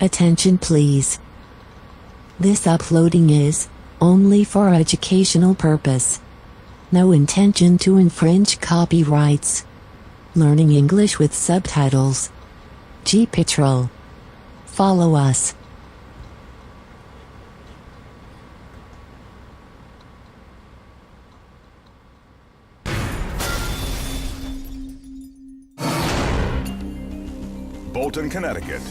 Attention please. This uploading is only for educational purpose. No intention to infringe copyrights. Learning English with subtitles. GPITRAL. Follow us. Bolton, Connecticut.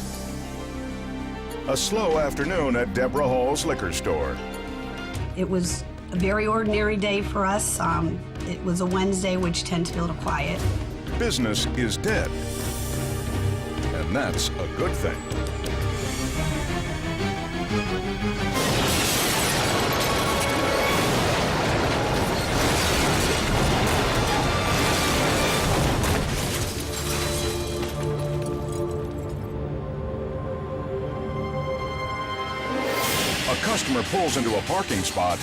A slow afternoon at Deborah Hall's liquor store. It was a very ordinary day for us. It was a Wednesday, which tends to be a little quiet. Business is dead. And that's a good thing. A customer pulls into a parking spot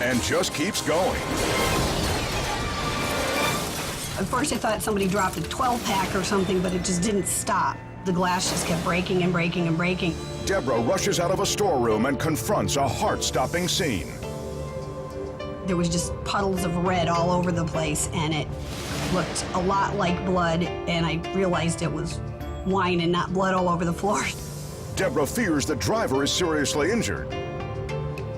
and just keeps going. At first I thought somebody dropped a 12-pack or something, but it just didn't stop. The glass just kept breaking and breaking and breaking. Deborah rushes out of a storeroom and confronts a heart-stopping scene. There was just puddles of red all over the place, and it looked a lot like blood, and I realized it was wine and not blood all over the floor. Deborah fears the driver is seriously injured.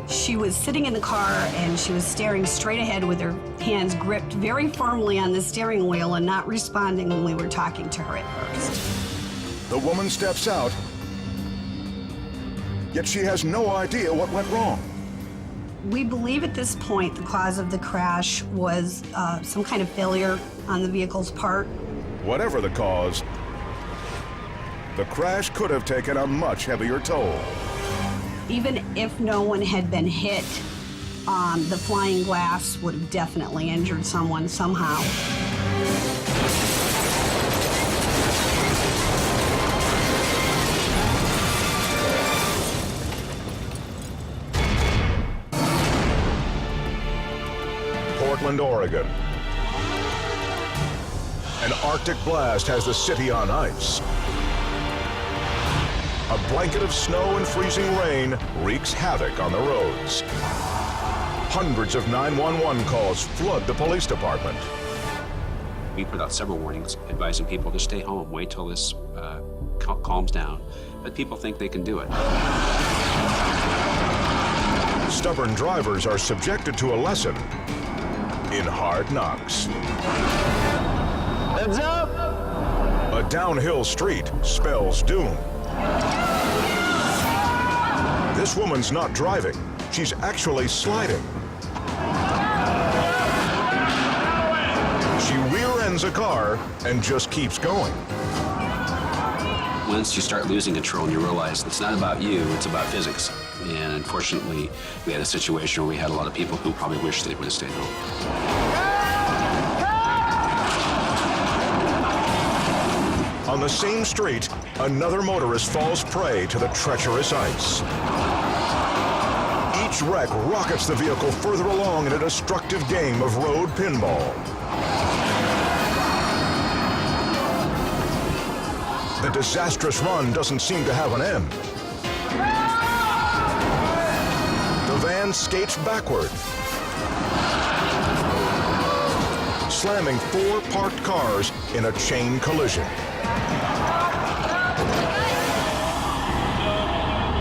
She was sitting in the car and she was staring straight ahead with her hands gripped very firmly on the steering wheel and not responding when we were talking to her at first. The woman steps out, yet she has no idea what went wrong. We believe at this point the cause of the crash was some kind of failure on the vehicle's part. Whatever the cause, the crash could have taken a much heavier toll. Even if no one had been hit, the flying glass would have definitely injured someone somehow. Portland, Oregon. An Arctic blast has the city on ice. A blanket of snow and freezing rain wreaks havoc on the roads. Hundreds of 911 calls flood the police department. We put out several warnings advising people to stay home, wait till this calms down. But people think they can do it. Stubborn drivers are subjected to a lesson in hard knocks. Heads up! A downhill street spells doom. This woman's not driving. She's actually sliding. She rear-ends a car and just keeps going. Once you start losing control and you realize it's not about you, it's about physics. And unfortunately, we had a situation where we had a lot of people who probably wish they would have stayed home. On the same street, another motorist falls prey to the treacherous ice. Each wreck rockets the vehicle further along in a destructive game of road pinball. The disastrous run doesn't seem to have an end. The van skates backward, slamming 4 parked cars in a chain collision.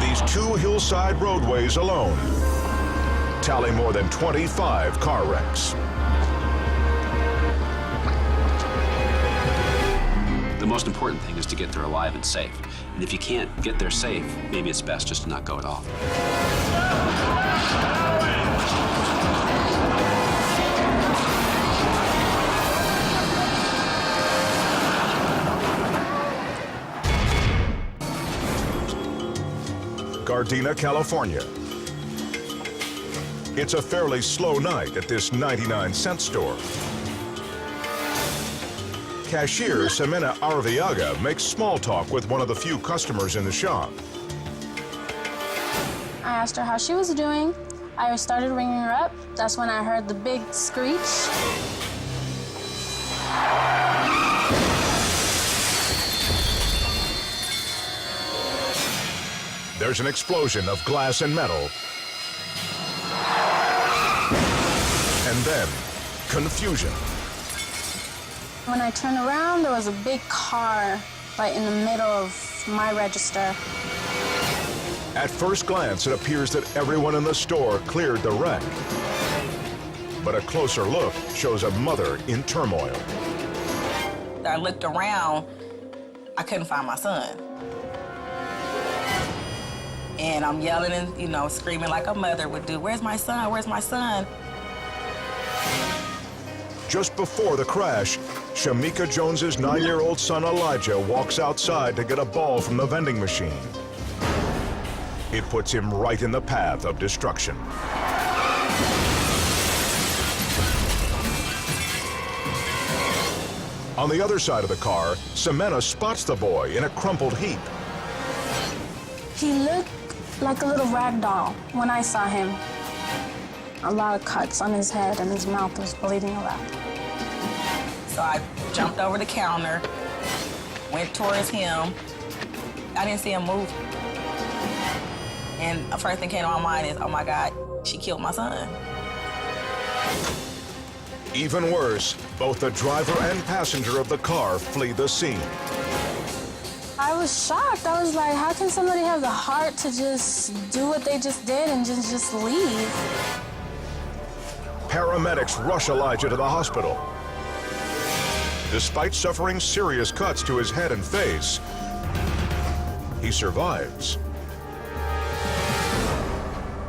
These 2 hillside roadways alone tally more than 25 car wrecks. The most important thing is to get there alive and safe. And if you can't get there safe, maybe it's best just to not go at all. Gardena, California. It's a fairly slow night at this 99-cent store. Cashier Ximena Arviaga makes small talk with one of the few customers in the shop. I asked her how she was doing. I started ringing her up. That's when I heard the big screech. There's an explosion of glass and metal. And then, confusion. When I turned around, there was a big car right in the middle of my register. At first glance, it appears that everyone in the store cleared the wreck. But a closer look shows a mother in turmoil. I looked around, I couldn't find my son. And I'm yelling and, you know, screaming like a mother would do, "Where's my son? Where's my son?" Just before the crash, Shamika Jones's 9-year-old son Elijah walks outside to get a ball from the vending machine. It puts him right in the path of destruction. On the other side of the car, Ximena spots the boy in a crumpled heap. He looked like a little rag doll when I saw him. A lot of cuts on his head and his mouth was bleeding a lot. So I jumped over the counter, went towards him. I didn't see him move. And the first thing came to my mind is, oh my God, she killed my son. Even worse, both the driver and passenger of the car flee the scene. I was shocked. I was like, how can somebody have the heart to just do what they just did and just leave? Paramedics rush Elijah to the hospital. Despite suffering serious cuts to his head and face, he survives.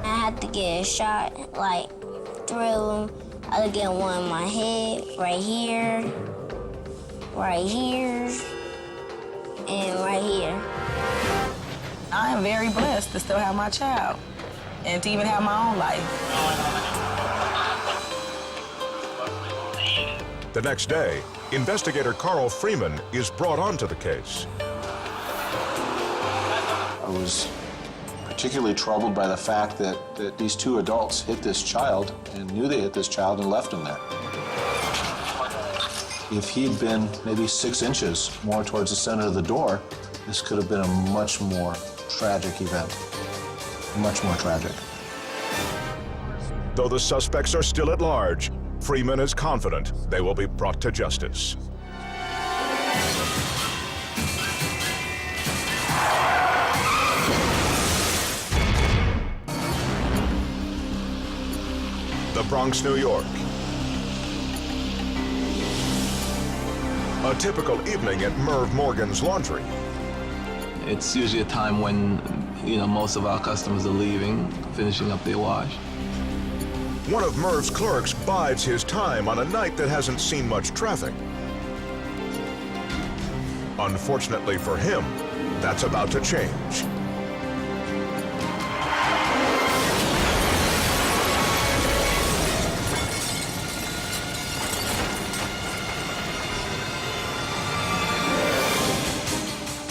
I had to get a shot, like, through. I had to get one in my head, right here, and right here. I am very blessed to still have my child and to even have my own life. The next day, investigator Carl Freeman is brought onto the case. I was particularly troubled by the fact that these two adults hit this child and knew they hit this child and left him there. If he'd been maybe 6 inches more towards the center of the door, this could have been a much more tragic event. Much more tragic. Though the suspects are still at large, Freeman is confident they will be brought to justice. The Bronx, New York. A typical evening at Merv Morgan's Laundry. It's usually a time when, most of our customers are leaving, finishing up their wash. One of Merv's clerks bides his time on a night that hasn't seen much traffic. Unfortunately for him, that's about to change.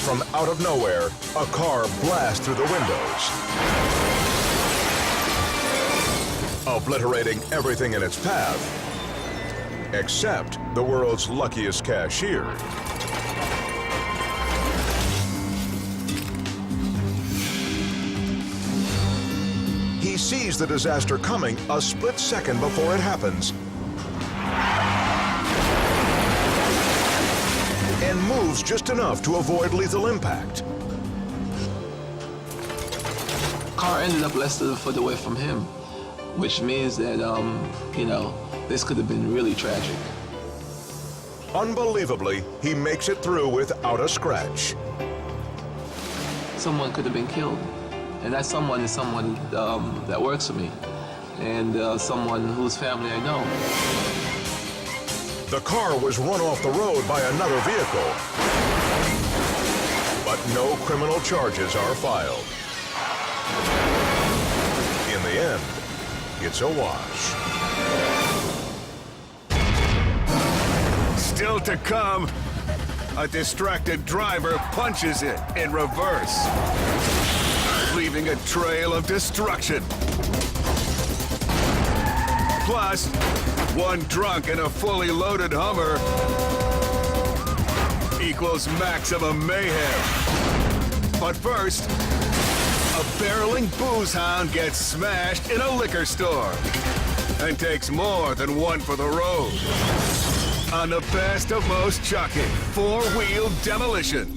From out of nowhere, a car blasts through the windows, obliterating everything in its path, except the world's luckiest cashier. He sees the disaster coming a split second before it happens and moves just enough to avoid lethal impact. Car ended up less than a foot away from him, which means that, this could have been really tragic. Unbelievably, he makes it through without a scratch. Someone could have been killed, and that someone is someone that works for me, and someone whose family I know. The car was run off the road by another vehicle, but no criminal charges are filed. In the end, it's a wash. Still to come, a distracted driver punches it in reverse, leaving a trail of destruction. Plus, one drunk in a fully loaded Hummer equals maximum mayhem. But first, A barreling booze hound gets smashed in a liquor store and takes more than one for the road. On the best of most shocking four-wheel demolition.